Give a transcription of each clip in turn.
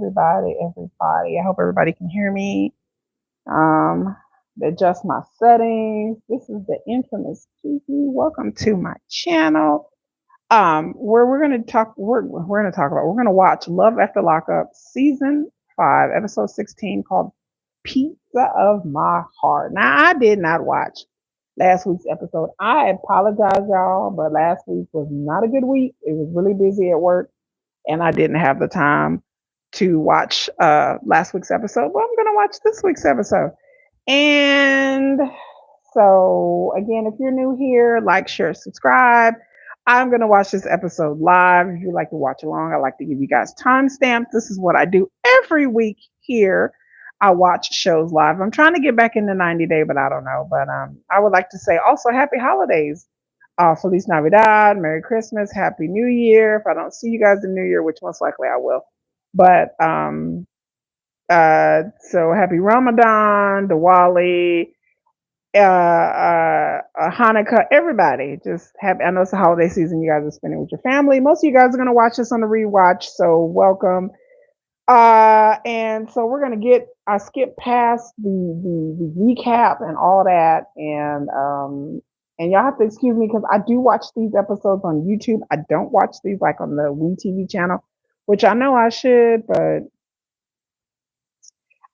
Everybody. I hope everybody can hear me. Um, adjust my settings. This is the infamous Kiki. Welcome to my channel. Where we're gonna watch Love After Lockup season 5, episode 16, called Pizza of My Heart. Now I did not watch last week's episode. I apologize, y'all, but last week was not a good week. It was really busy at work and I didn't have the time to watch last week's episode. But I'm going to watch this week's episode. And so, again, if you're new here, like, share, subscribe. I'm going to watch this episode live. If you like to watch along, I like to give you guys timestamps. This is what I do every week here. I watch shows live. I'm trying to get back into 90 Day, but I don't know. But I would like to say also happy holidays. Feliz Navidad, Merry Christmas, Happy New Year. If I don't see you guys in New Year, which most likely I will. But so happy Ramadan, Diwali, Hanukkah, everybody. Just happy. I know it's a holiday season. You guys are spending with your family. Most of you guys are going to watch this on the rewatch, so welcome. And so we're going to I skipped past the recap and all that. And y'all have to excuse me because I do watch these episodes on YouTube. I don't watch these like on the WeTV channel, which I know I should, but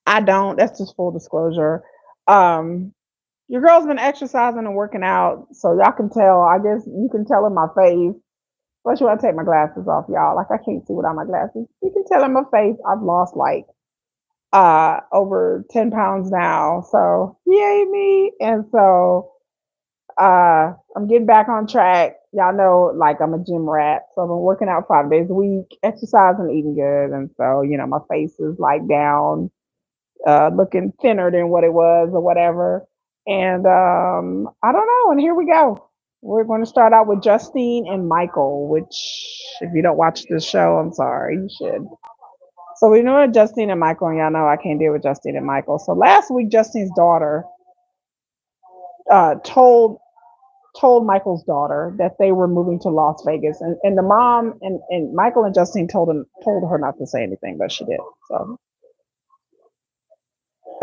I don't. That's just full disclosure. Um, your girl's been exercising and working out, so y'all can tell. I guess you can tell in my face. Especially when I take my glasses off, y'all. Like I can't see without my glasses. You can tell in my face I've lost like over 10 pounds now. So yay me. And so I'm getting back on track. Y'all know like I'm a gym rat. So I've been working out 5 days a week, exercising, eating good. And so, my face is like down, looking thinner than what it was or whatever. And I don't know. And here we go. We're going to start out with Justine and Michael, which, if you don't watch this show, I'm sorry, you should. So we know Justine and Michael, and y'all know I can't deal with Justine and Michael. So last week, Justine's daughter uh, told told Michael's daughter that they were moving to Las Vegas, and the mom and Michael and Justine told her not to say anything, but she did.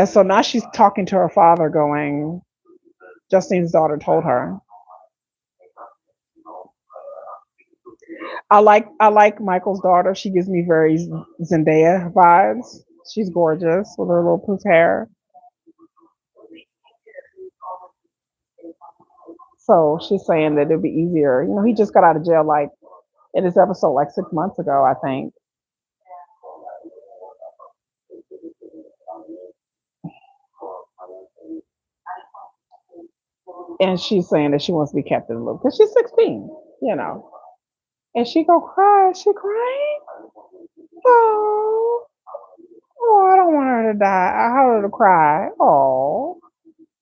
So now she's talking to her father, going, Justine's daughter told her. I like Michael's daughter. She gives me very Zendaya vibes. She's gorgeous with her little poof hair. So she's saying that it'd be easier. He just got out of jail like in this episode like 6 months ago, I think. And she's saying that she wants to be kept in the loop because she's 16. And she go cry. She crying. Oh, oh, I don't want her to die. I want her to cry. Oh,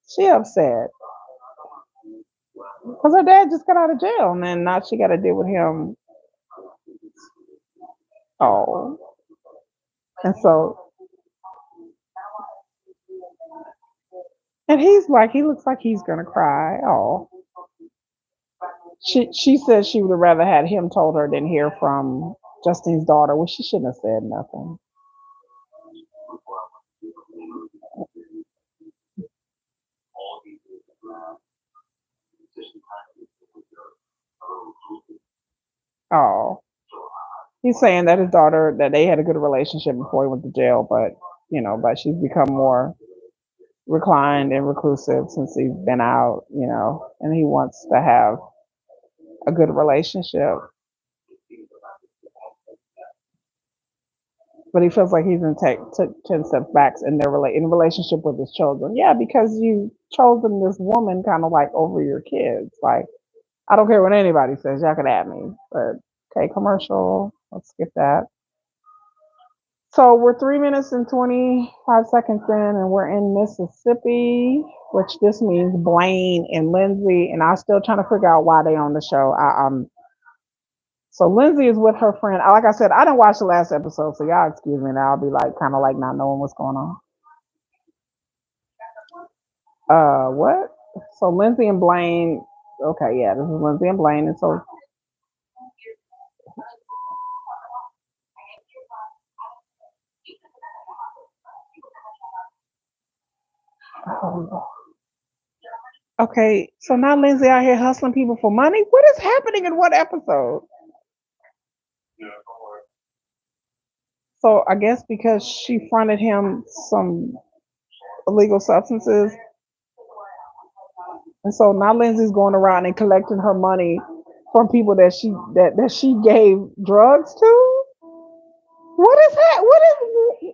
she upset because her dad just got out of jail, and then now she got to deal with him. Oh, and so, and he looks like he's gonna cry. Oh, she says she would have rather had him told her than hear from Justine's daughter, which she shouldn't have said nothing. Oh, he's saying that his daughter that they had a good relationship before he went to jail, but she's become more reclined and reclusive since he's been out, and he wants to have a good relationship, but he feels like he's took 10 steps back in in relationship with his children. Yeah, because you chosen this woman kind of like over your kids. Like I don't care what anybody says, y'all can at me, but okay, commercial. Let's skip that. So we're 3 minutes and 25 seconds in, and we're in Mississippi, which this means Blaine and Lindsay. And I'm still trying to figure out why they on the show. So Lindsay is with her friend. Like I said, I didn't watch the last episode, so y'all excuse me. Now I'll be like kind of like not knowing what's going on. What? So Lindsay and Blaine. Okay, yeah, this is Lindsay and Blaine, and so Oh, okay, so now Lindsay out here hustling people for money. What is happening in what episode? So I guess because she fronted him some illegal substances, and so now Lindsay's going around and collecting her money from people that she gave drugs to. What is that? What is?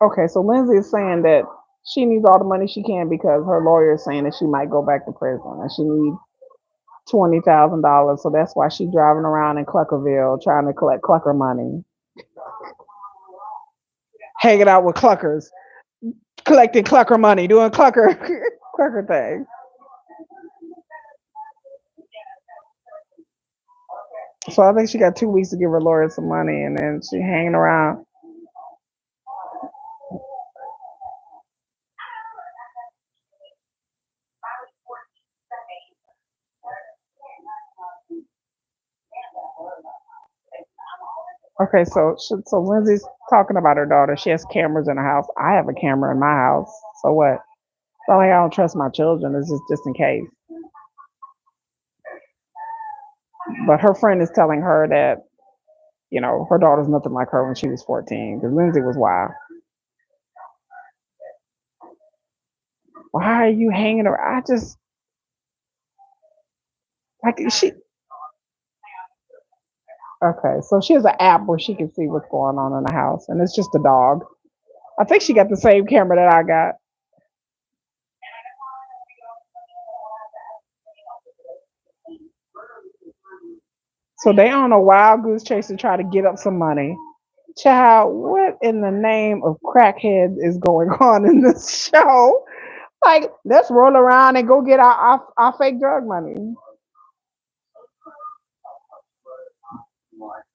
Okay, so Lindsay is saying that she needs all the money she can because her lawyer is saying that she might go back to prison and she needs $20,000. So that's why she's driving around in Cluckerville trying to collect Clucker money, hanging out with Cluckers, collecting Clucker money, doing Clucker Clucker things. So I think she got 2 weeks to give her lawyer some money, and then she hanging around. Okay, so Lindsay's talking about her daughter. She has cameras in her house. I have a camera in my house. So what? It's not like I don't trust my children. It's just in case. But her friend is telling her that her daughter's nothing like her when she was 14. Because Lindsay was wild. Why are you hanging around? I just like she. Okay, so she has an app where she can see what's going on in the house, and it's just a dog. I think she got the same camera that I got. So they on a wild goose chase to try to get up some money. Child, what in the name of crackheads is going on in this show? Like, let's roll around and go get our fake drug money.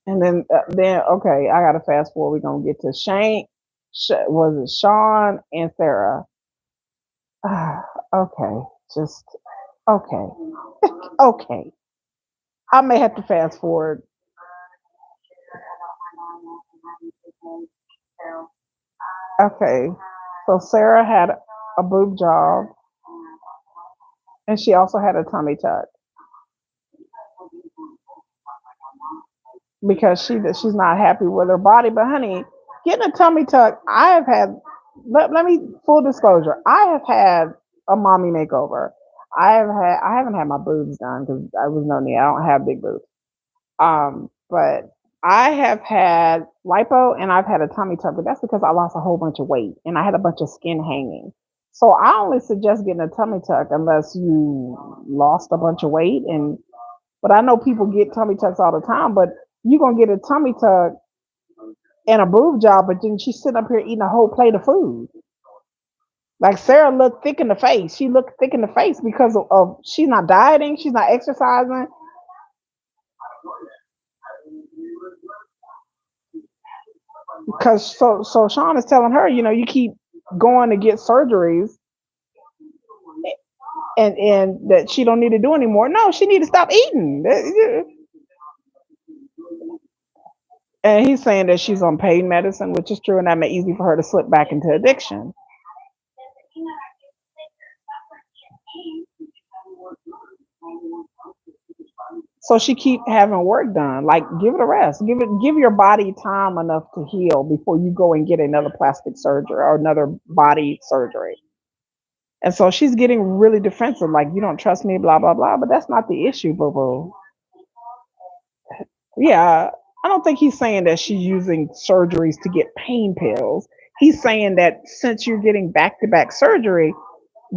And then okay, I gotta fast forward. We're gonna get to Shane. Was it Sean and Sarah? Okay, just okay, okay. I may have to fast forward. Okay, so Sarah had a boob job, and she also had a tummy tuck because she's not happy with her body. But honey, getting a tummy tuck, I have had. Let me full disclosure. I have had a mommy makeover. I haven't had my boobs done because I was no need. I don't have big boobs. But I have had lipo and I've had a tummy tuck, but that's because I lost a whole bunch of weight and I had a bunch of skin hanging. So I only suggest getting a tummy tuck unless you lost a bunch of weight. And but I know people get tummy tucks all the time, but you gonna get a tummy tuck and a boob job, but then she's sitting up here eating a whole plate of food. Like Sarah looked thick in the face. She looked thick in the face because of she's not dieting, she's not exercising. Because so Sean is telling her, you keep going to get surgeries and that she don't need to do anymore. No, she need to stop eating. And he's saying that she's on pain medicine, which is true, and that made it easy for her to slip back into addiction. So she keep having work done. Like give it a rest. Give your body time enough to heal before you go and get another plastic surgery or another body surgery. And so she's getting really defensive, like you don't trust me, blah blah blah. But that's not the issue, boo boo. Yeah, I don't think he's saying that she's using surgeries to get pain pills. He's saying that since you're getting back to back surgery,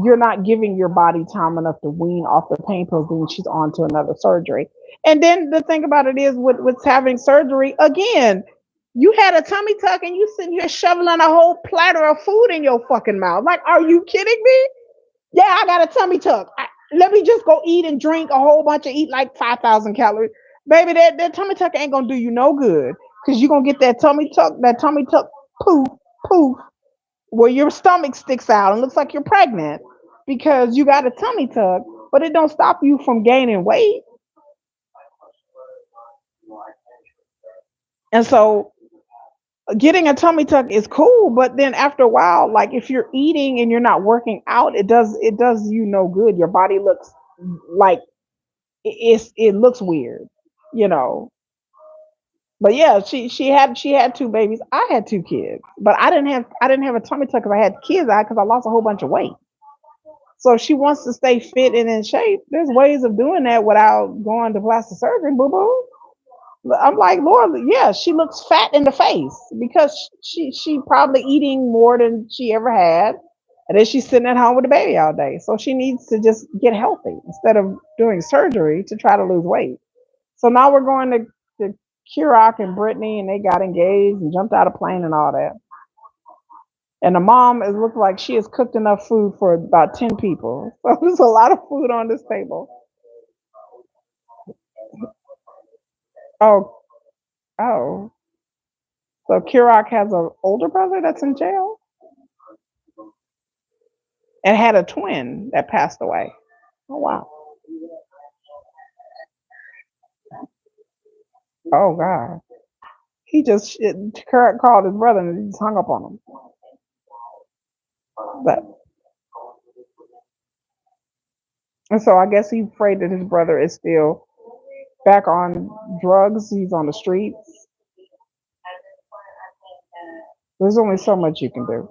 you're not giving your body time enough to wean off the pain pills, then she's on to another surgery. And then the thing about it is with having surgery, again, you had a tummy tuck and you sitting here shoveling a whole platter of food in your fucking mouth. Like, are you kidding me? Yeah, I got a tummy tuck. Let me just go eat and drink a whole bunch of eat like 5,000 calories. Baby, that tummy tuck ain't gonna do you no good. Cause you're gonna get that tummy tuck poof, poof, where your stomach sticks out and looks like you're pregnant because you got a tummy tuck, but it don't stop you from gaining weight. And so Getting a tummy tuck is cool, but then after a while, like if you're eating and you're not working out, it does you no good. Your body looks like it looks weird, you know. But yeah, she had two babies. I had two kids, but I didn't have a tummy tuck because I had kids. Because I lost a whole bunch of weight. So if she wants to stay fit and in shape, there's ways of doing that without going to plastic surgery. Boo boo. I'm like, Lord, yeah, she looks fat in the face because she probably eating more than she ever had, and then she's sitting at home with the baby all day. So she needs to just get healthy instead of doing surgery to try to lose weight. So now we're going to Kirok and Brittany, and they got engaged and jumped out of plane and all that. And the mom, it looked like she has cooked enough food for about 10 people. So there's a lot of food on this table. Oh, oh. So Kirok has an older brother that's in jail and had a twin that passed away. Oh, wow. Oh, God. Kirok called his brother and he just hung up on him. But, and so I guess he's afraid that his brother is still back on drugs. He's on the streets. There's only so much you can do.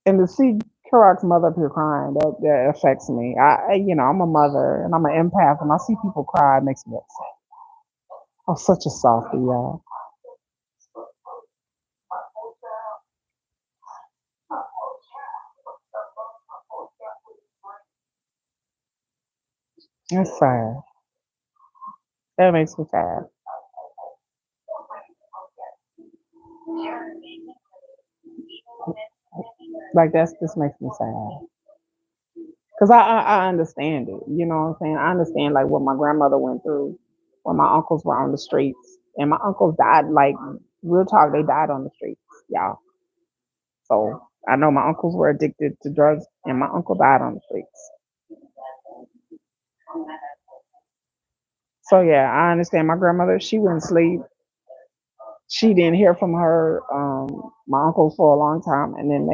And to see Kirok's mother up here crying, that affects me. I'm a mother and I'm an empath. When I see people cry, it makes me upset. I'm such a softie, y'all. It's sad. That makes me sad. Like that's just makes me sad. Cause I understand it. You know what I'm saying? I understand like what my grandmother went through when my uncles were on the streets, and my uncles died like real talk. They died on the streets, y'all. So I know my uncles were addicted to drugs, and my uncle died on the streets. So yeah, I understand. My grandmother, she wouldn't sleep. She didn't hear from her my uncles for a long time, and then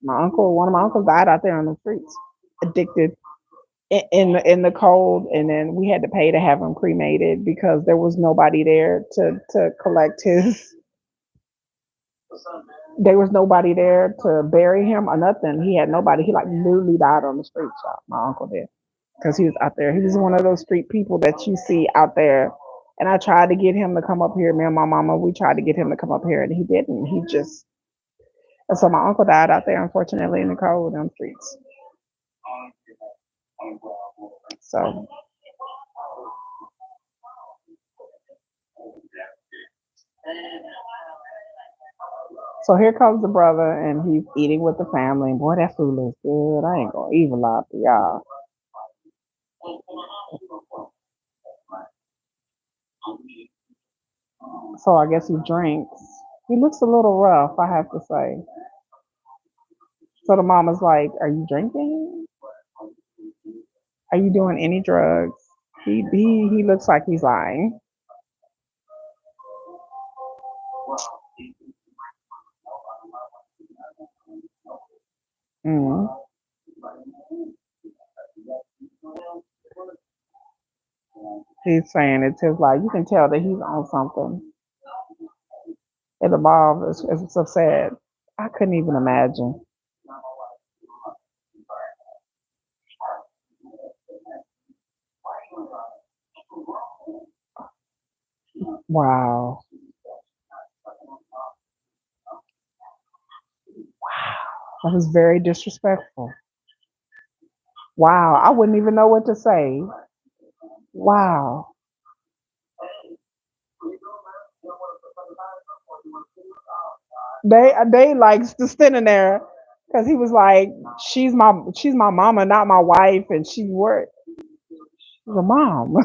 one of my uncles died out there on the streets, addicted in the cold, and then we had to pay to have him cremated because there was nobody there to collect his. There was nobody there to bury him or nothing. He had nobody. He like literally died on the street. Shop. My uncle did because he was out there. He was one of those street people that you see out there. And I tried to get him to come up here. Me and my mama, we tried to get him to come up here, and he didn't. He just. And so my uncle died out there, unfortunately, in the cold on the streets. So So here comes the brother, and he's eating with the family. And boy, that food looks good. I ain't gonna even lie to y'all. So I guess he drinks. He looks a little rough, I have to say. So the mama's like, "Are you drinking? Are you doing any drugs?" He looks like he's lying. Mm. He's saying it's his like you can tell that he's on something. And the mom is so sad. I couldn't even imagine. Wow. That was very disrespectful. Wow. I wouldn't even know what to say. Wow. They like just standing there because he was like, she's my mama, not my wife, and she worked. She's a mom.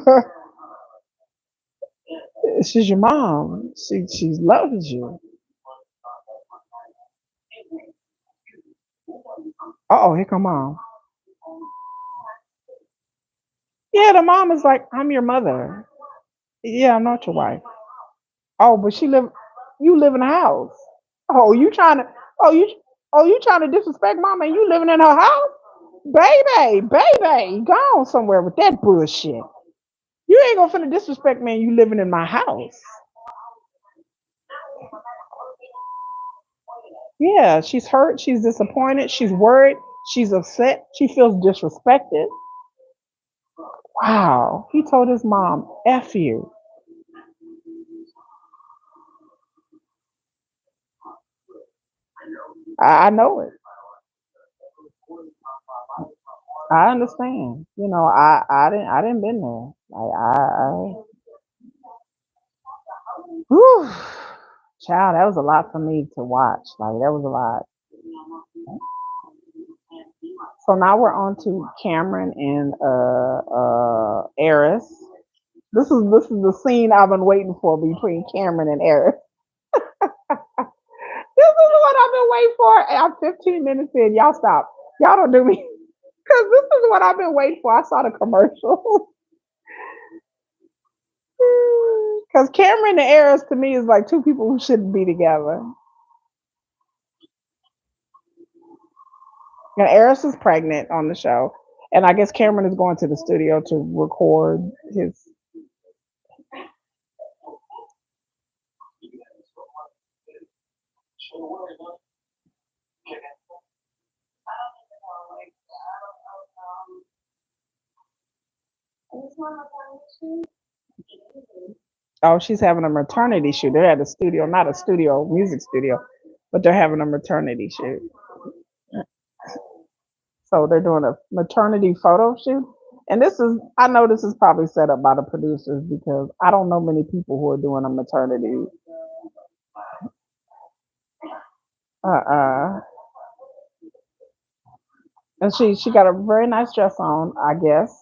She's your mom. She loves you. Oh, here come mom. Yeah, the mom is like, I'm your mother. Yeah, I'm not your wife. Oh, but you live in a house. Oh, you trying to, oh, you trying to disrespect mama and you living in her house? Baby, go on somewhere with that bullshit. You ain't gonna finna disrespect me and you living in my house. Yeah, she's hurt, she's disappointed, she's worried, she's upset, she feels disrespected. Wow. He told his mom, F you. I know it. I understand. I didn't been there. Whew. Child, that was a lot for me to watch. Like that was a lot. So now we're on to Cameron and Eris. This is the scene I've been waiting for between Cameron and Eris. This is what I've been waiting for. I'm 15 minutes in. Y'all stop. Y'all don't do me. Because this is what I've been waiting for. I saw the commercial. Because Cameron and Eris to me is like two people who shouldn't be together. And Eris is pregnant on the show. And I guess Cameron is going to the studio to record his. Oh, she's having a maternity shoot. They're at a studio, not a studio, music studio, but they're having a maternity shoot. So they're doing a maternity photo shoot. And I know this is probably set up by the producers because I don't know many people who are doing a maternity. Uh, and she got a very nice dress on, I guess.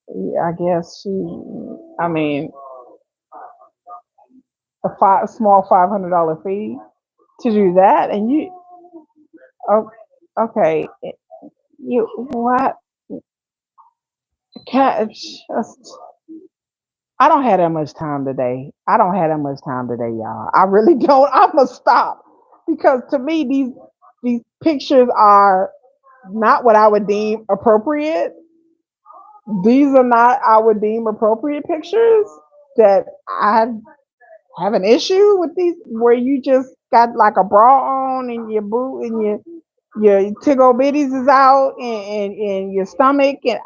Yeah, I guess I mean, a small $500 fee to do that, and oh, okay, you what? Just, I don't have that much time today. I don't have that much time today, y'all. I really don't. I'm gonna stop because to me these pictures are not what I would deem appropriate. These are not I would deem appropriate pictures that I have an issue with these where you just got like a bra on and your boot and your tiggle bitties is out and your stomach and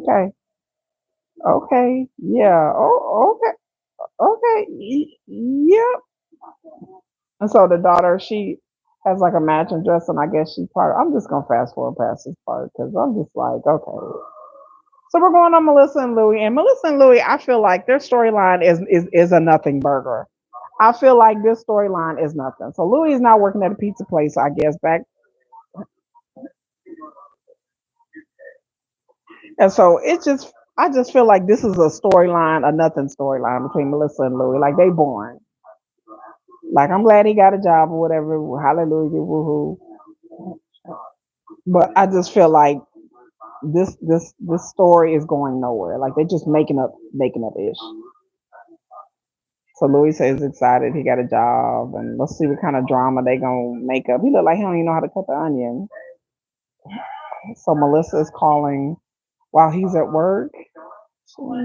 okay, okay, yeah, oh, okay, okay, yep. And so the daughter, she has like a matching dress, and I guess she part. I'm just gonna fast forward past this part because I'm just like, okay. So we're going on Melissa and Louie, and Melissa and Louie, I feel like their storyline is a nothing burger. I feel like this storyline is nothing. So Louie is now working at a pizza place, I guess, back, and so I just feel like this is a storyline, a nothing storyline between Melissa and Louie. Like they born. Like I'm glad he got a job or whatever. Hallelujah, woohoo. But I just feel like this story is going nowhere. Like they're just making up ish. So Louis says excited he got a job, and let's see what kind of drama they gonna make up. He look like he don't even know how to cut the onion. So Melissa is calling while he's at work. So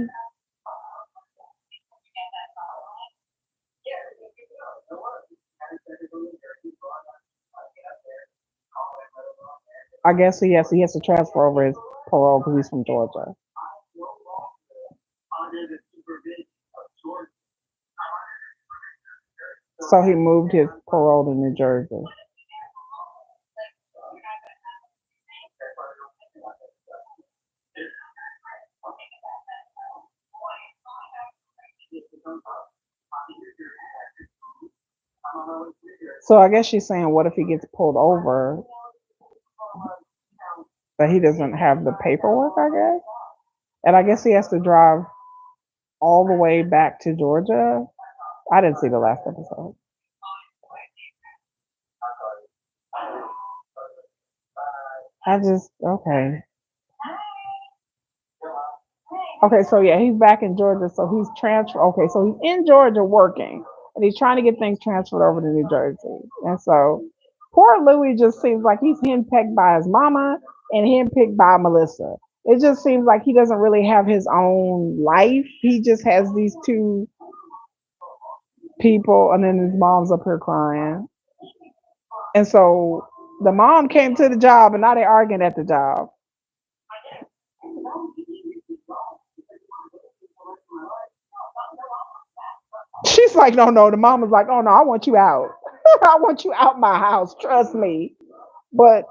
I guess he has to transfer over his parole because he's from Georgia. So he moved his parole to New Jersey. So I guess she's saying, what if he gets pulled over, but he doesn't have the paperwork? I guess, and I guess he has to drive all the way back to Georgia. I didn't see the last episode. I just okay. Okay, so yeah, he's back in Georgia. So he's transfer. Okay, so he's in Georgia working, and he's trying to get things transferred over to New Jersey. And so poor Louis just seems like he's henpecked by his mama and henpicked by Melissa. It just seems like he doesn't really have his own life. He just has these two people, and then his mom's up here crying. And so the mom came to the job, and now they're arguing at the job. She's like, no, no. The mom was like, oh no, I want you out. I want you out my house. Trust me. But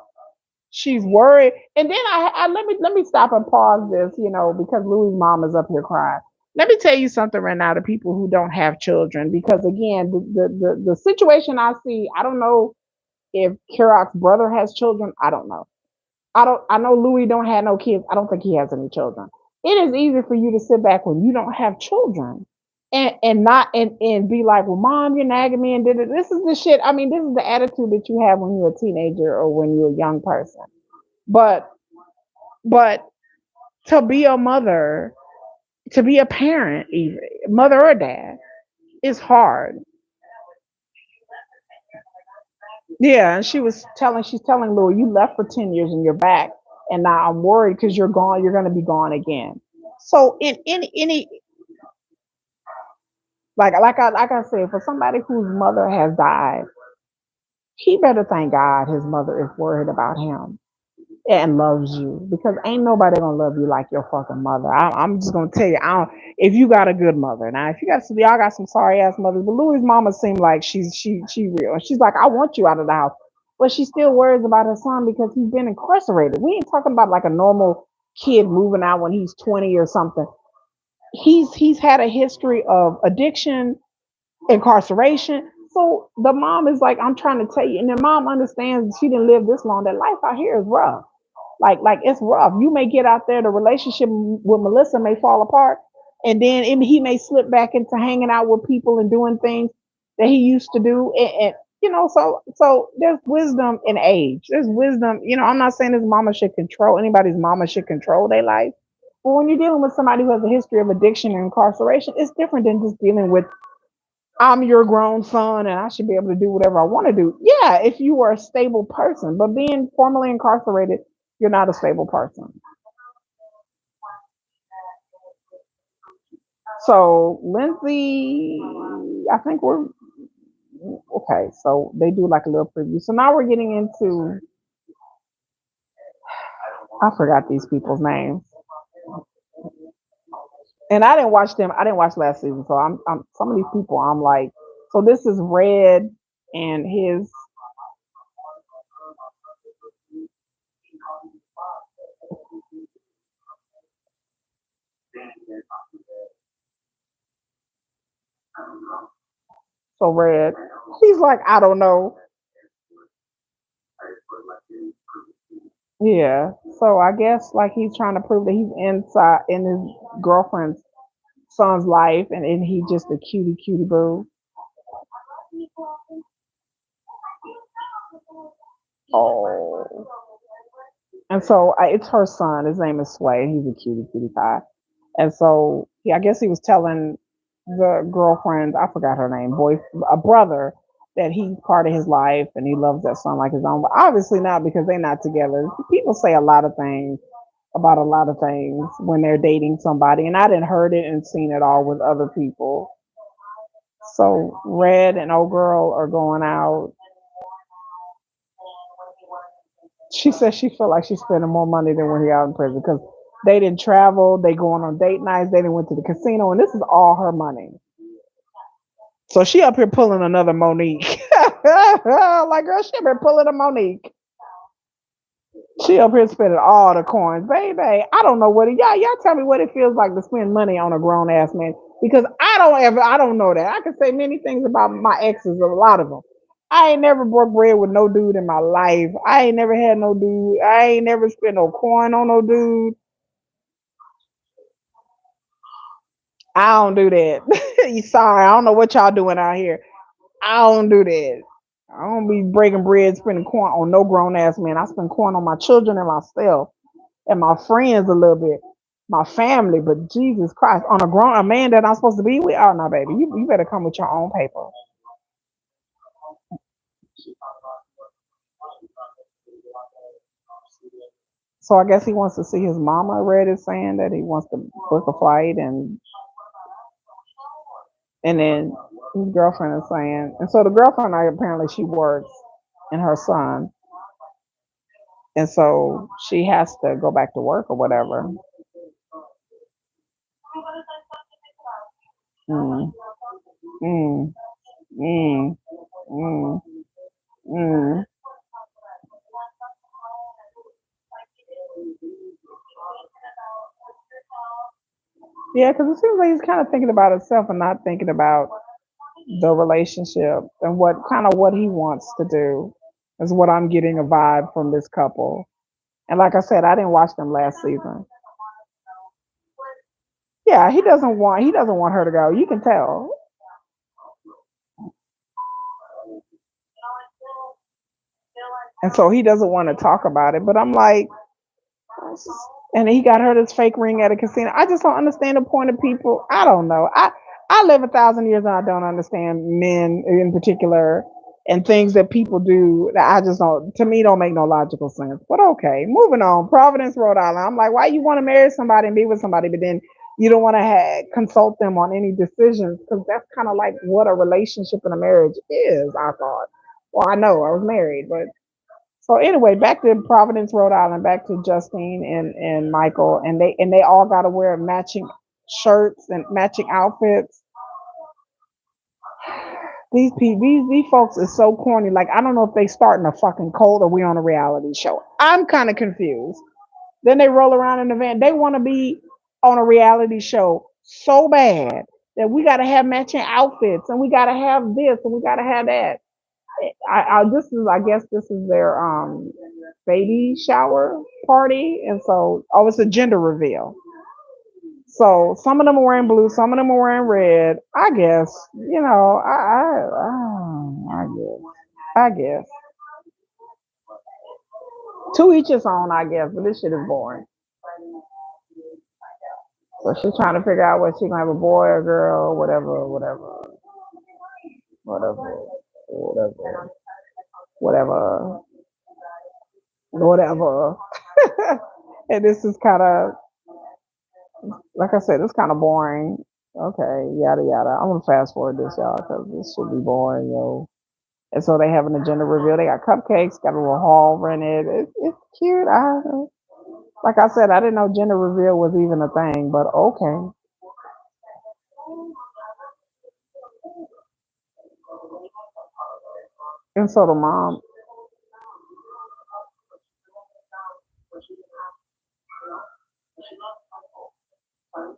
she's worried. And then I let me stop and pause this, because Louis' mom is up here crying. Let me tell you something right now to people who don't have children, because again, the situation I see, I don't know if Kirok's brother has children. I don't know. I know Louis don't have no kids. I don't think he has any children. It is easy for you to sit back when you don't have children and not and be like, well, mom, you're nagging me and did it. This is the shit. I mean, this is the attitude that you have when you're a teenager or when you're a young person. But but to be a mother, to be a parent, even mother or dad, is hard. Yeah, and she's telling Louis, you left for 10 years and you're back, and now I'm worried because you're gone. You're going to be gone again. So in any like I said, for somebody whose mother has died, he better thank God his mother is worried about him and loves you, because ain't nobody gonna love you like your fucking mother. I'm just gonna tell you, if you got a good mother. Now, if you got some, y'all got some sorry ass mothers, but Louis' mama seemed like she real. She's like, I want you out of the house, but she still worries about her son because he's been incarcerated. We ain't talking about like a normal kid moving out when he's 20 or something. He's had a history of addiction, incarceration. So the mom is like, I'm trying to tell you, and the mom understands she didn't live this long. That life out here is rough. Like it's rough. You may get out there, the relationship with Melissa may fall apart, and then he may slip back into hanging out with people and doing things that he used to do. And so there's wisdom in age. There's wisdom. I'm not saying his mama should control anybody's mama should control their life. But when you're dealing with somebody who has a history of addiction and incarceration, it's different than just dealing with I'm your grown son and I should be able to do whatever I want to do. Yeah, if you were a stable person, but being formally incarcerated, you're not a stable person. So Lindsay, I think we're okay. So they do like a little preview. So now we're getting into, I forgot these people's names, and I didn't watch them. I didn't watch last season, so I'm some of these people. I'm like, so this is Red and his. So Red, he's like, I don't know. Yeah. So I guess like he's trying to prove that he's inside in his girlfriend's son's life, and he just a cutie boo. Oh. And so it's her son. His name is Sway. He's a cutie pie. And so I guess he was telling the girlfriend, I forgot her name, a brother, that he's part of his life and he loves that son like his own. But obviously not, because they're not together. People say a lot of things about a lot of things when they're dating somebody, and I didn't heard it and seen it all with other people. So Red and old girl are going out. She says she felt like she's spending more money than when he out in prison, because they didn't travel, they going on date nights, they didn't went to the casino, and this is all her money. So she up here pulling another Monique. Like, girl, she up here pulling a Monique. She up here spending all the coins, baby. I don't know what y'all tell me what it feels like to spend money on a grown ass man, because I don't know that. I can say many things about my exes, a lot of them. I ain't never broke bread with no dude in my life. I ain't never had no dude. I ain't never spent no coin on no dude. I don't do that. Sorry, I don't know what y'all doing out here. I don't do that. I don't be breaking bread, spending coin on no grown ass man. I spend coin on my children and myself and my friends a little bit. my family, but Jesus Christ, on a man that I'm supposed to be with. Oh no, baby, you better come with your own paper. So I guess he wants to see his mama. I read it saying that he wants to book a flight, and then his girlfriend is saying, and so the girlfriend, apparently she works, and her son, and so she has to go back to work or whatever. Mm, mm, mm, mm, mm. Yeah, because it seems like he's kind of thinking about himself and not thinking about the relationship and what he wants to do is what I'm getting a vibe from this couple. And like I said, I didn't watch them last season. Yeah, he doesn't want her to go. You can tell. And so he doesn't want to talk about it. But I'm like, and he got her this fake ring at a casino. I just don't understand the point of people. I don't know. I live 1,000 years and I don't understand men in particular and things that people do that I just don't. To me, don't make no logical sense. But okay, moving on. Providence, Rhode Island. I'm like, why you want to marry somebody and be with somebody, but then you don't want to consult them on any decisions because that's kind of like what a relationship and a marriage is. I thought. Well, I know I was married, but so anyway, back to Providence, Rhode Island, back to Justine and Michael, and they all got to wear matching shirts and matching outfits. These folks is so corny. Like I don't know if they starting a fucking cult or we on a reality show. I'm kind of confused. Then they roll around in the van. They want to be on a reality show so bad that we got to have matching outfits and we got to have this and we got to have that. I guess this is their baby shower party, and so it's a gender reveal. So some of them are wearing blue, some of them are wearing red. I guess I guess to each his own. I guess, but this shit is boring. So she's trying to figure out whether she gonna have a boy or girl, whatever, whatever, whatever, whatever, whatever, whatever. And this is kind of like I said, it's kind of boring. Okay, yada yada. I'm gonna fast forward this, y'all, because this should be boring, yo. And so they have an agenda reveal. They got cupcakes, got a little hall rented. It's cute. Like I said, I didn't know gender reveal was even a thing, but okay. And so the mom,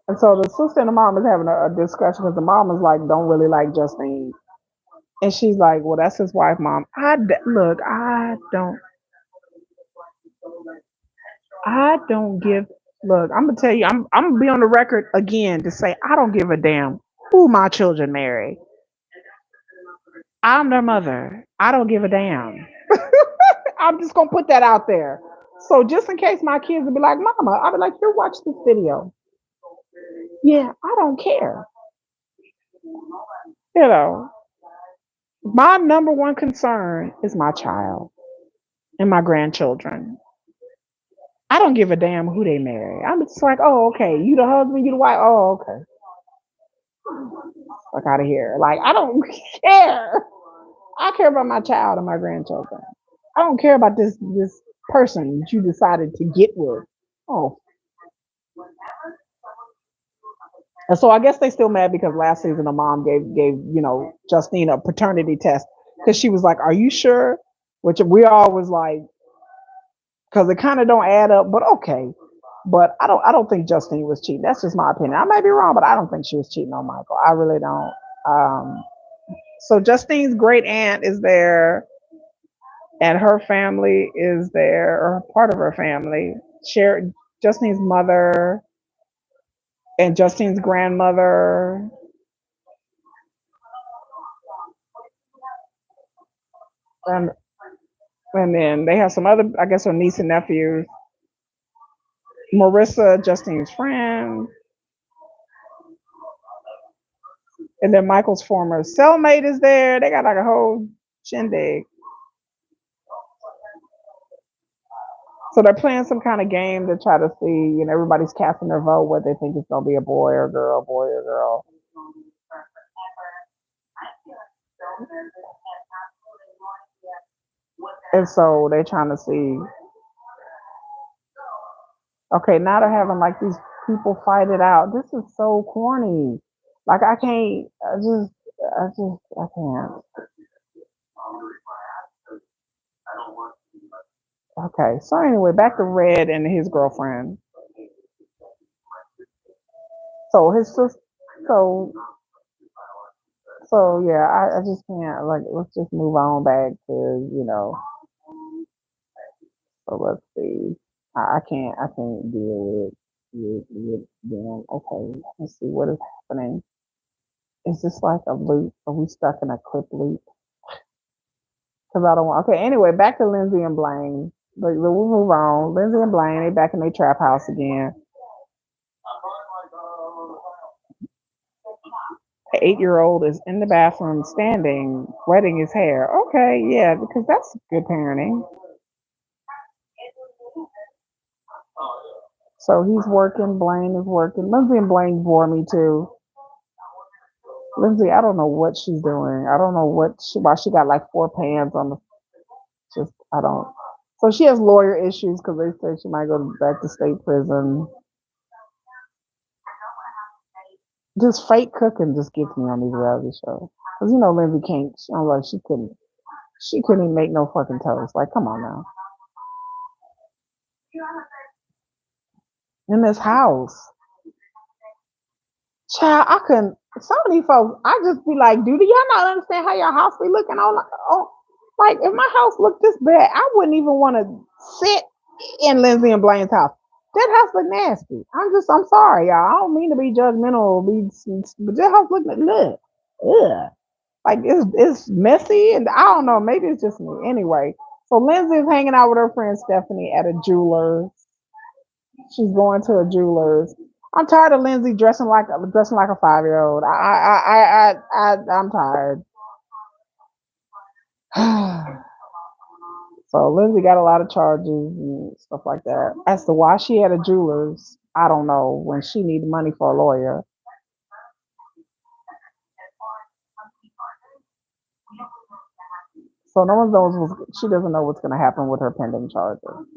and so the sister and the mom is having a discussion because the mom is like, don't really like Justine, and she's like, well, that's his wife, mom. Look, I don't give. Look, I'm gonna tell you, I'm gonna be on the record again to say I don't give a damn who my children marry. I'm their mother. I don't give a damn. I'm just gonna put that out there. So just in case my kids will be like, Mama, I'll be like, here, watch this video. Yeah, I don't care. You know, my number one concern is my child and my grandchildren. I don't give a damn who they marry. I'm just like, oh, okay, you the husband, you the wife. Oh, okay, fuck out of here. Like, I don't care. I care about my child and my grandchildren. I don't care about this person that you decided to get with. Oh, and so I guess they still mad because last season the mom gave Justine a paternity test because she was like, "Are you sure?" Which we always like because it kind of don't add up. But okay, but I don't think Justine was cheating. That's just my opinion. I may be wrong, but I don't think she was cheating on Michael. I really don't. So Justine's great aunt is there, and her family is there, or part of her family. Share Justine's mother and Justine's grandmother, and and then they have some other, I guess, her niece and nephews. Marissa, Justine's friend, and then Michael's former cellmate is there. They got like a whole shindig. So they're playing some kind of game to try to see, everybody's casting their vote what they think it's gonna be, a boy or girl. And so they're trying to see. Okay, now they're having like these people fight it out. This is so corny. Like I can't. I can't. Okay, so anyway, back to Red and his girlfriend. So his sister. So yeah, I just can't. Like, let's just move on back to So let's see. I can't deal with them. Okay, let's see what is happening. Is this like a loop? Are we stuck in a clip loop? Because I don't want. Okay, anyway, back to Lindsay and Blaine. We'll move on. Lindsay and Blaine, they back in their trap house again. The 8-year-old is in the bathroom standing, wetting his hair. Okay, yeah, because that's good parenting. So he's working, Blaine is working. Lindsay and Blaine bore me too. Lindsay, I don't know what she's doing. I don't know why she got like 4 pans on the. Just I don't. So she has lawyer issues because they say she might go back to state prison. Just fake cooking just gets me on these reality shows. Because Lindsay can't. I'm like she couldn't. She couldn't even make no fucking toast. Like, come on now. In this house, child, I couldn't. Some of these folks, I just be like, do y'all not understand how your house be looking on? Like, if my house looked this bad, I wouldn't even want to sit in Lindsay and Blaine's house. That house look nasty. I'm sorry, y'all. I don't mean to be judgmental, but that house look, ugh. Like it's messy, and I don't know. Maybe it's just me. Anyway, so Lindsay's hanging out with her friend Stephanie at a jeweler's. She's going to a jeweler's. I'm tired of Lindsay dressing like a 5-year-old. I'm tired. So Lindsay got a lot of charges and stuff like that. As to why she had a jeweler's, I don't know. When she needed money for a lawyer, so no one knows. She doesn't know what's going to happen with her pending charges.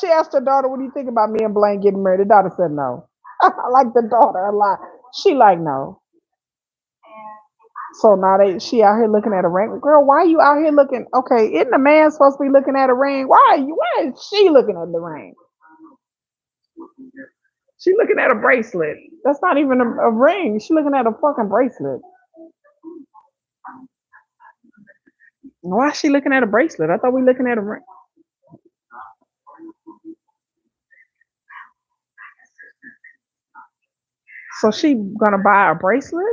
She asked her daughter, "What do you think about me and Blaine getting married?" The daughter said no. I like the daughter a lot. She like no. So now she out here looking at a ring. Girl, why are you out here looking? Okay, isn't the man supposed to be looking at a ring? Why is she looking at the ring? She looking at a bracelet. That's not even a ring. She looking at a fucking bracelet. Why is she looking at a bracelet? I thought we looking at a ring. So she gonna buy a bracelet?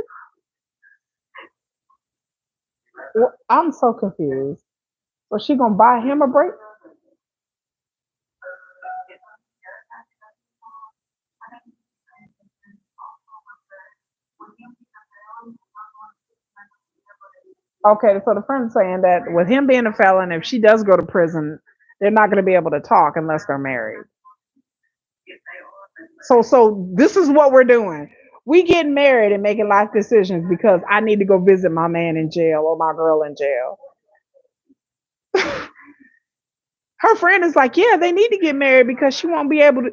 Well, I'm so confused. So she gonna buy him a bracelet? Okay, so the friend's saying that with him being a felon, if she does go to prison, they're not going to be able to talk unless they're married. So this is what we're doing. We getting married and making life decisions because I need to go visit my man in jail or my girl in jail. Her friend is like, yeah, they need to get married because she won't be able to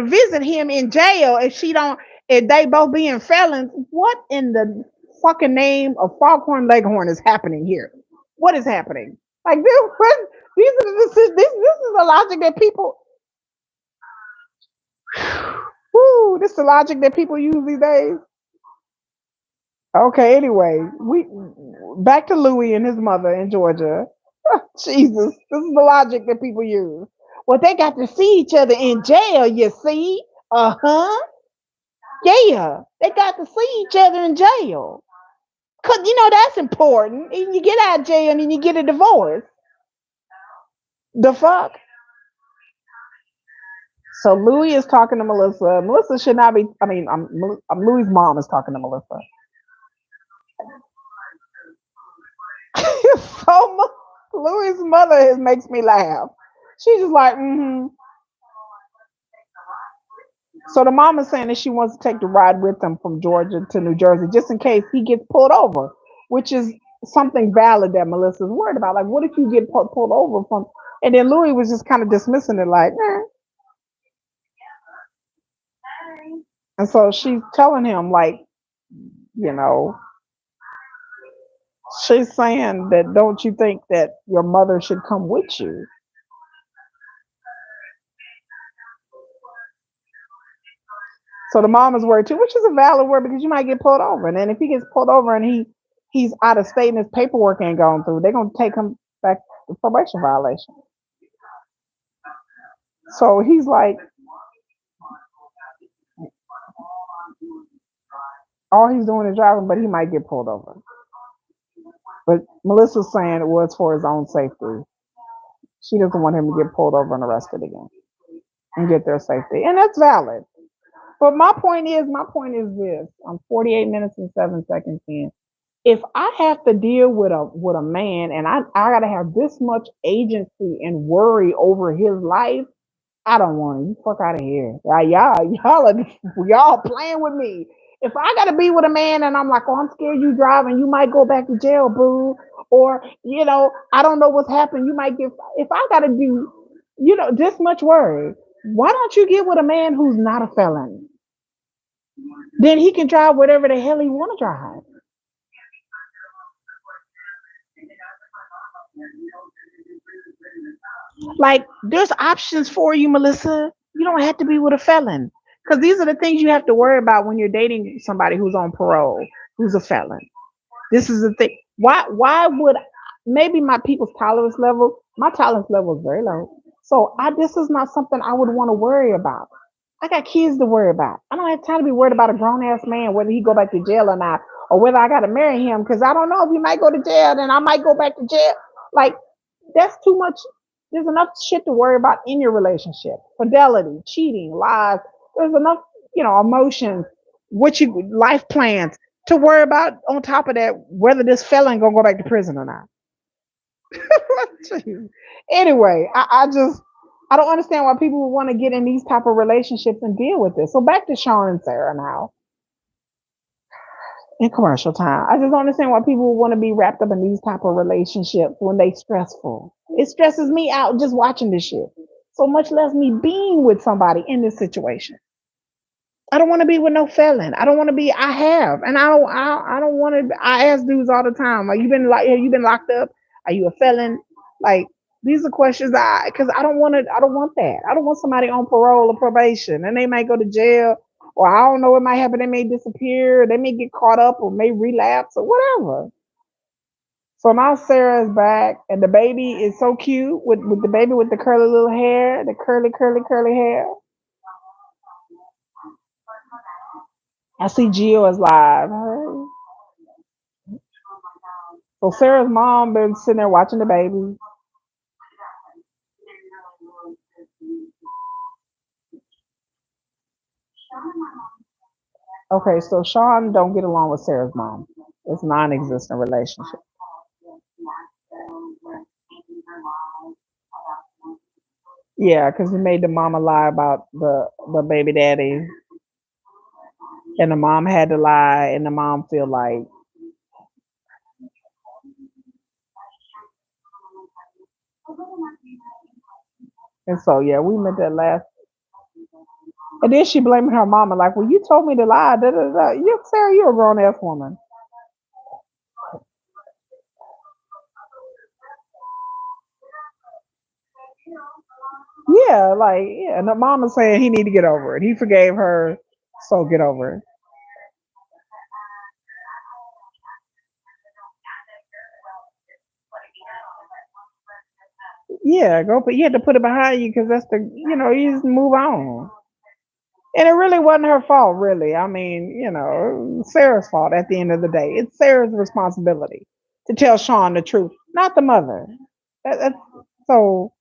visit him in jail if they both being felons. What in the fucking name of Foghorn Leghorn is happening here? What is happening? Like this is the logic that people this is the logic that people use these days. Okay, anyway, we back to Louis and his mother in Georgia. Jesus, this is the logic that people use. Well, they got to see each other in jail, you see? Uh-huh. Yeah, they got to see each other in jail. Because, that's important. And you get out of jail and then you get a divorce. The fuck? So Louis is talking to Melissa. Melissa should not be. I mean, Louis' mom is talking to Melissa. so Louis' mother makes me laugh. She's just like, mm-hmm. So the mom is saying that she wants to take the ride with him from Georgia to New Jersey just in case he gets pulled over, which is something valid that Melissa's worried about. Like, what if you get pulled over from? And then Louis was just kind of dismissing it, like, eh. And so she's telling him, like, you know, she's saying that don't you think that your mother should come with you? So the mom is worried too, which is a valid word because you might get pulled over. And then if he gets pulled over and he's out of state and his paperwork ain't gone through, they're gonna take him back to probation violation. So he's like, all he's doing is driving, but he might get pulled over. But Melissa's saying it was for his own safety. She doesn't want him to get pulled over and arrested again and get their safety. And that's valid. But my point is this. I'm 48 minutes and 7 seconds in. If I have to deal with a man and I gotta have this much agency and worry over his life, I don't want it. You fuck out of here. Y'all playing with me. If I gotta be with a man and I'm like, oh, I'm scared you driving, you might go back to jail, boo. Or, I don't know what's happened. You might get if I gotta do, this much worry, why don't you get with a man who's not a felon? Then he can drive whatever the hell he wanna drive. Like, there's options for you, Melissa. You don't have to be with a felon. Because these are the things you have to worry about when you're dating somebody who's on parole, who's a felon. This is the thing. Why would maybe my tolerance level is very low. So this is not something I would want to worry about. I got kids to worry about. I don't have time to be worried about a grown ass man whether he go back to jail or not, or whether I got to marry him because I don't know if he might go to jail. Then I might go back to jail. Like, that's too much. There's enough shit to worry about in your relationship: fidelity, cheating, lies. There's enough, emotions, what you life plans to worry about. On top of that, whether this felon gonna go back to prison or not. Anyway, I don't understand why people would want to get in these type of relationships and deal with this. So back to Sean and Sarah now in commercial time. I just don't understand why people would want to be wrapped up in these type of relationships when they stressful. It stresses me out just watching this shit. So much less me being with somebody in this situation. I don't want to be with no felon. I don't want to be. I have, and I don't. I don't want to. I ask dudes all the time. Like, have you been locked up? Are you a felon? Like, these are questions because I don't want to. I don't want that. I don't want somebody on parole or probation, and they might go to jail, or I don't know what might happen. They may disappear. They may get caught up, or may relapse, or whatever. So now Sarah's back, and the baby is so cute with the baby with the curly little hair, the curly hair. I see Gio is live. So Sarah's mom been sitting there watching the baby. Okay, so Sean don't get along with Sarah's mom. It's non-existent relationship. Yeah, because he made the mama lie about the baby daddy, and the mom had to lie, and the mom feel like, and so yeah, we met that last. And then she blaming her mama, like, well, you told me to lie. Da, da, da. You, Sarah, you're a grown ass woman. Yeah, like, yeah. And the mama saying he need to get over it. He forgave her, so get over it. Yeah, go. But you had to put it behind you because that's you just move on. And it really wasn't her fault, really. I mean, Sarah's fault at the end of the day. It's Sarah's responsibility to tell Sean the truth, not the mother. So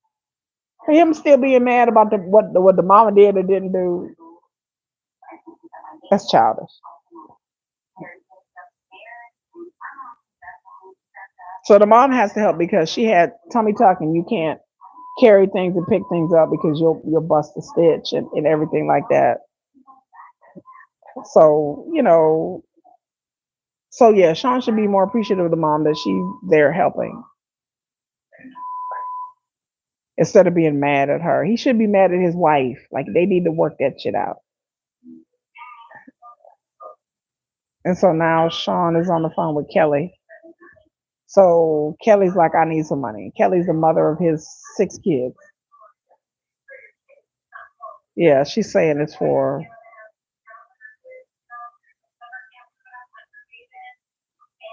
Him still being mad about what the mama did or didn't do, that's childish. So the mom has to help because she had tummy tuck and you can't carry things and pick things up because you'll bust a stitch and everything like that. So, so yeah, Sean should be more appreciative of the mom that she's there helping instead of being mad at her. He should be mad at his wife. Like they need to work that shit out. And so now Sean is on the phone with Kelly. So Kelly's like, I need some money. Kelly's the mother of his 6 kids. Yeah, she's saying it's for.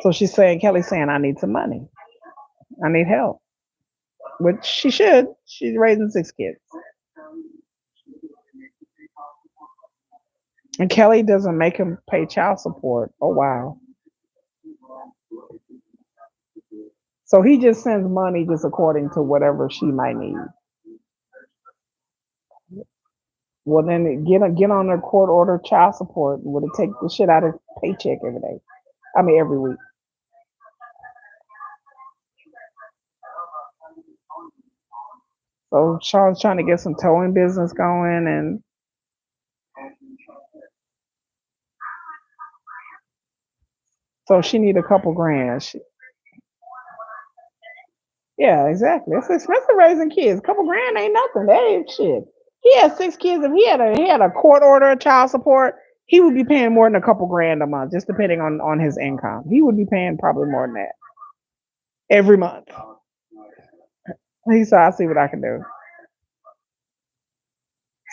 So she's saying, Kelly's saying, I need some money. I need help, which she should. She's raising 6 kids. And Kelly doesn't make him pay child support. Oh, wow. So he just sends money just according to whatever she might need. Well, then get on a court order child support. Would it take the shit out of paycheck every day? I mean, every week. So Sean's trying to get some towing business going, and so she need a couple grand. Yeah, exactly. It's expensive raising kids. A couple grand ain't nothing. That ain't shit. He has 6 kids. If he had a court order of child support, he would be paying more than a couple grand a month, just depending on his income. He would be paying probably more than that every month. He said, "I'll see what I can do."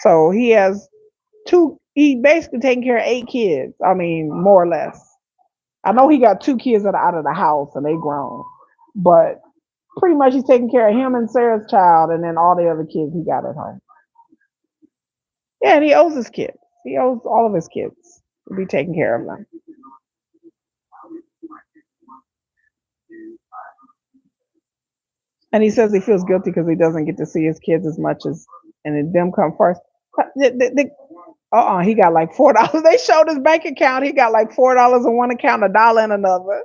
So he has two. He basically taking care of 8 kids. I mean, more or less. I know he got 2 kids that are out of the house and they grown, but pretty much he's taking care of him and Sarah's child, and then all the other kids he got at home. Yeah, and he owes his kids. He owes all of his kids to be taking care of them. And he says he feels guilty because he doesn't get to see his kids as much as, and then them come first. He got like $4. They showed his bank account. He got like $4 in one account, $1 in another.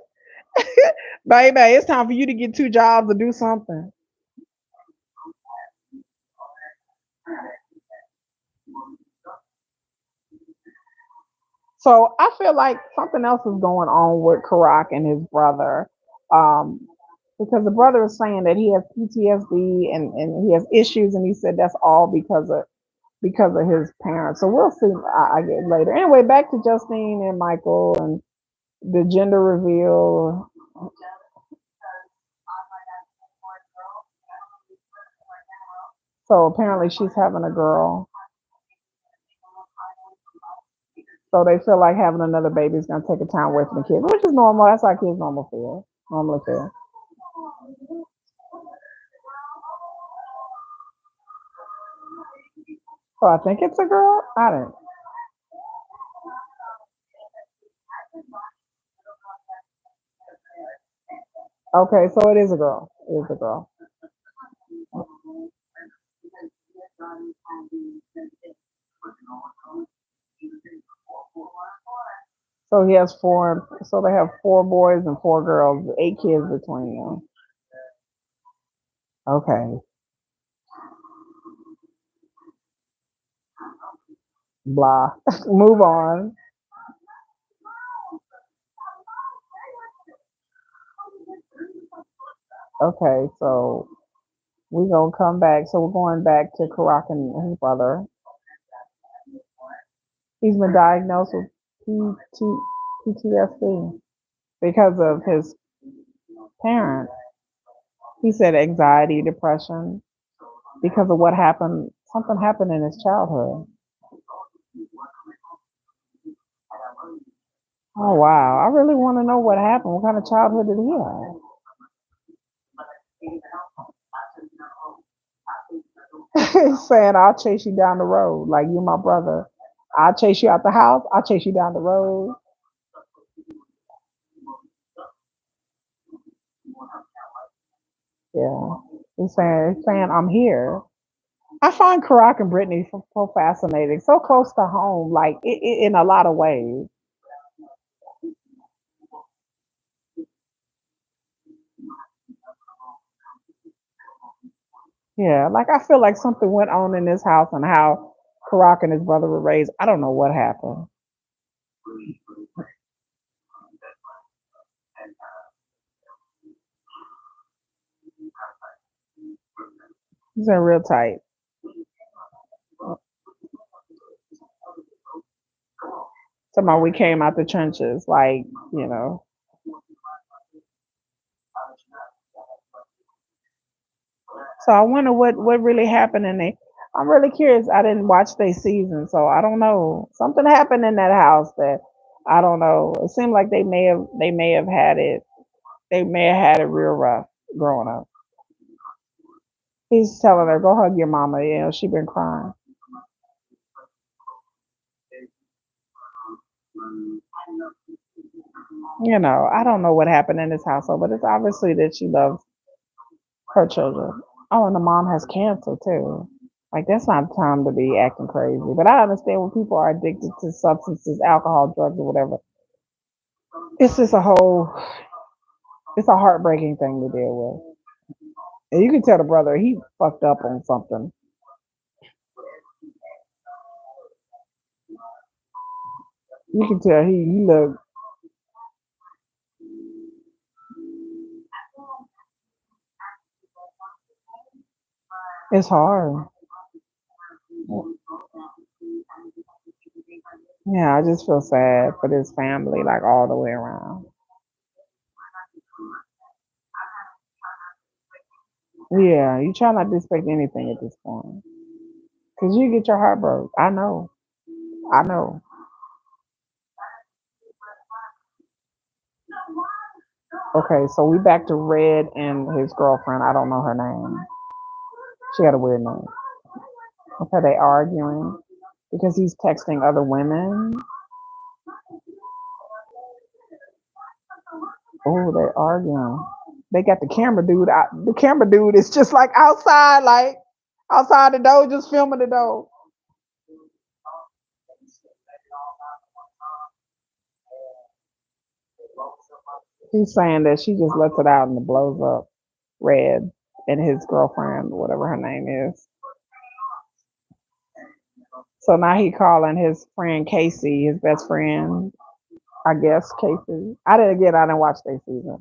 Baby, it's time for you to get 2 jobs to do something. So I feel like something else is going on with Karak and his brother. Um, because the brother is saying that he has PTSD and he has issues, and he said that's all because of his parents. So we'll see. I get later. Anyway, back to Justine and Michael and the gender reveal. So apparently she's having a girl. So they feel like having another baby is gonna take a time away from the kids, which is normal. That's how kids normally feel. So I think it's a girl. I don't. Okay, so it is a girl. It is a girl. So he has four. So they have 4 boys and 4 girls, 8 kids between them. Okay, blah. Move on. Okay, so we're gonna come back. So we're going back to Karak and his brother. He's been diagnosed with PTSD because of his parents. He said anxiety, depression, because of what happened. Something happened in his childhood. Oh wow! I really want to know what happened. What kind of childhood did he have? He's saying, "I'll chase you down the road, like you, my brother. I'll chase you out the house. I'll chase you down the road." Yeah, he's saying, "I'm here." I find Karak and Brittany so fascinating, so close to home, like in a lot of ways. Yeah, like I feel like something went on in this house and how Karak and his brother were raised. I don't know what happened. He's in real tight. Somehow we came out the trenches, like, you know. So I wonder what really happened in they. I'm really curious. I didn't watch their season, so I don't know. Something happened in that house that I don't know. It seemed like they may have had it. They may have had it real rough growing up. He's telling her, "Go hug your mama." You know, she been crying. You know, I don't know what happened in this household, but it's obviously that she loves her children. Oh, and the mom has cancer too. Like that's not the time to be acting crazy. But I understand when people are addicted to substances, alcohol, drugs, or whatever. It's just a whole. It's a heartbreaking thing to deal with. And you can tell the brother he fucked up on something. You can tell he looked. It's hard. Yeah, I just feel sad for this family, like all the way around. Yeah, you try not to expect anything at this point, cause you get your heart broke. I know. I know. Okay, so we back to Red and his girlfriend. I don't know her name. She had a weird name. Okay, they arguing because he's texting other women. Oh, they're arguing. They got the camera dude out. The camera dude is just like outside, like outside the door, just filming the door. He's saying that she just lets it out and it blows up. Red and his girlfriend, whatever her name is. So now he calling his friend Casey, his best friend. I guess Casey. I didn't watch their season.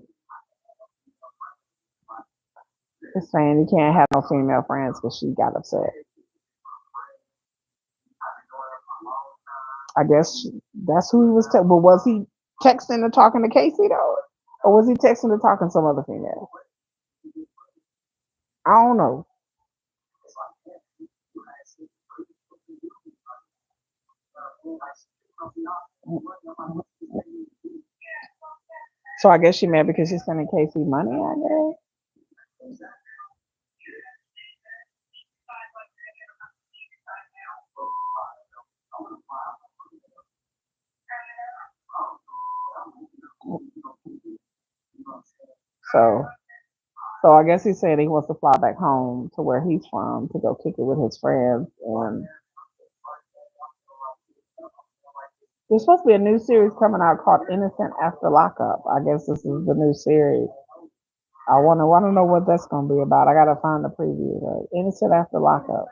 He's saying he can't have no female friends because she got upset. I guess that's who he was. But was he texting or talking to Casey though, or was he texting or talking to some other female? I don't know. So I guess she mad because she's sending Casey money. I guess. So I guess he's saying he wants to fly back home to where he's from to go kick it with his friends. And there's supposed to be a new series coming out called Innocent After Lockup. I guess this is the new series. I want to know what that's gonna be about. I gotta find the preview. Innocent After Lockup.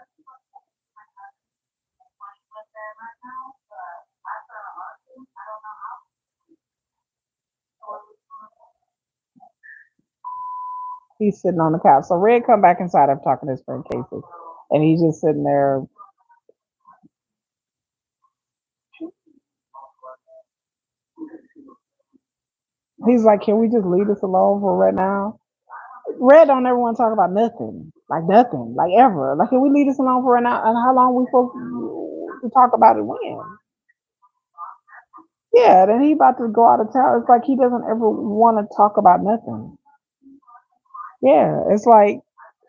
He's sitting on the couch. So Red come back inside after talking to his friend Casey, and he's just sitting there. He's like, "Can we just leave this alone for right now?" Red don't ever want to talk about nothing, like ever. Like, can we leave this alone for right now? And how long we supposed to talk about it when? Yeah, then he about to go out of town. It's like he doesn't ever want to talk about nothing. Yeah, it's like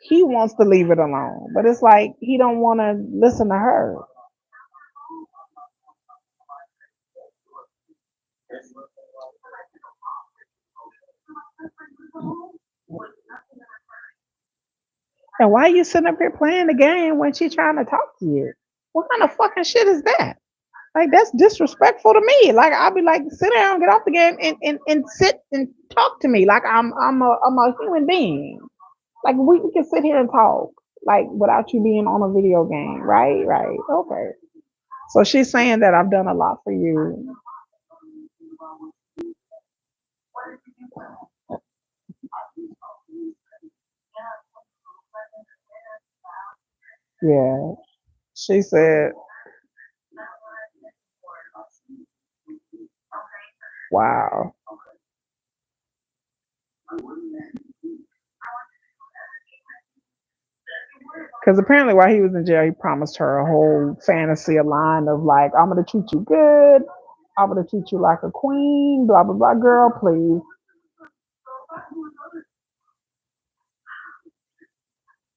he wants to leave it alone, but it's like he don't want to listen to her. And why you sitting up here playing the game when she trying to talk to you? What kind of fucking shit is that? Like that's disrespectful to me. Like I'll be like, sit down, get off the game, and sit and talk to me like I'm a human being. Like we can sit here and talk like without you being on a video game, right? Right. Okay. So she's saying that I've done a lot for you. Yeah. She said, wow. Because apparently while he was in jail, he promised her a whole fantasy, a line of like, I'm gonna treat you good, I'm gonna treat you like a queen, blah blah blah. Girl, please.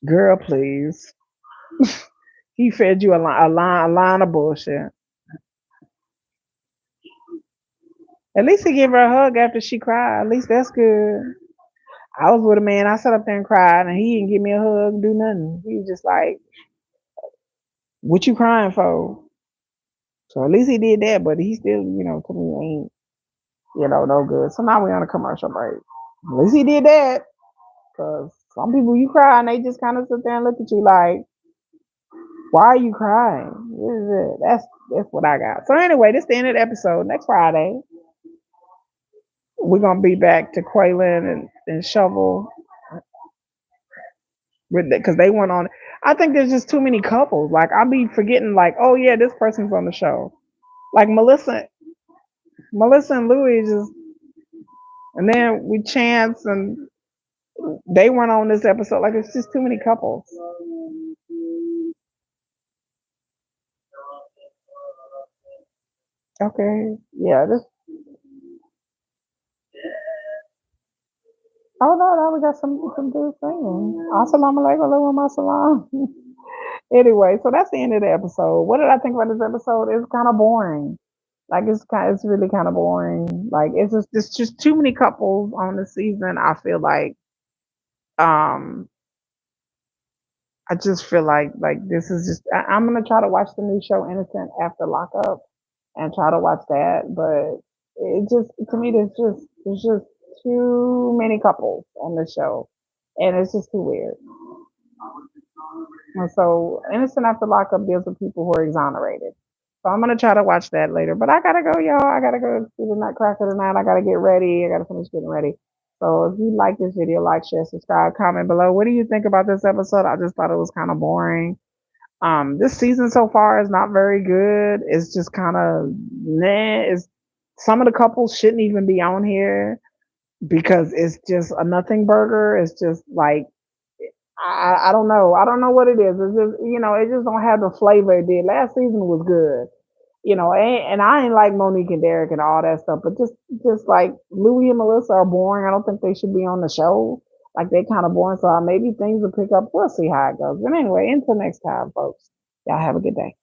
Girl, please. He fed you a line of bullshit. At least he gave her a hug after she cried. At least that's good. I was with a man. I sat up there and cried, and he didn't give me a hug, do nothing. He was just like, "What you crying for?" So at least he did that, but he still, to me ain't, no good. So now we on a commercial break. At least he did that, because some people you cry and they just kind of sit there and look at you like, "Why are you crying?" This is it. That's what I got. So anyway, this is the end of the episode. Next Friday, we're gonna be back to Quaylen and Shovel with because they went on. I think there's just too many couples. Like I'll be forgetting, like, oh yeah, this person's on the show. Like Melissa and Louis just, and then we Chance and they weren't on this episode. Like it's just too many couples. Okay, yeah. This. Oh no, no, we got some good singing. Assalamu alaikum wa salam. Anyway, so that's the end of the episode. What did I think about this episode? It's kind of boring. Like it's really kind of boring. Like it's just too many couples on the season. Um I just feel like this is just I'm gonna try to watch the new show Innocent After Lockup and try to watch that, but it just to me there's just too many couples on the show, and it's just too weird. And so Innocent After Lockup deals with people who are exonerated. So I'm gonna try to watch that later. But I gotta go, y'all. I gotta go see the Nutcracker tonight. I gotta get ready. I gotta finish getting ready. So if you like this video, like, share, subscribe, comment below. What do you think about this episode? I just thought it was kind of boring. This season so far is not very good. It's just kind of nah. It's some of the couples shouldn't even be on here because it's just a nothing burger. It's just like I don't know. I don't know what it is. It's just it just don't have the flavor it did. Last season was good. And I ain't like Monique and Derek and all that stuff, but just like Louis and Melissa are boring. I don't think they should be on the show. Like they kind of boring. So maybe things will pick up. We'll see how it goes. But anyway, until next time, folks. Y'all have a good day.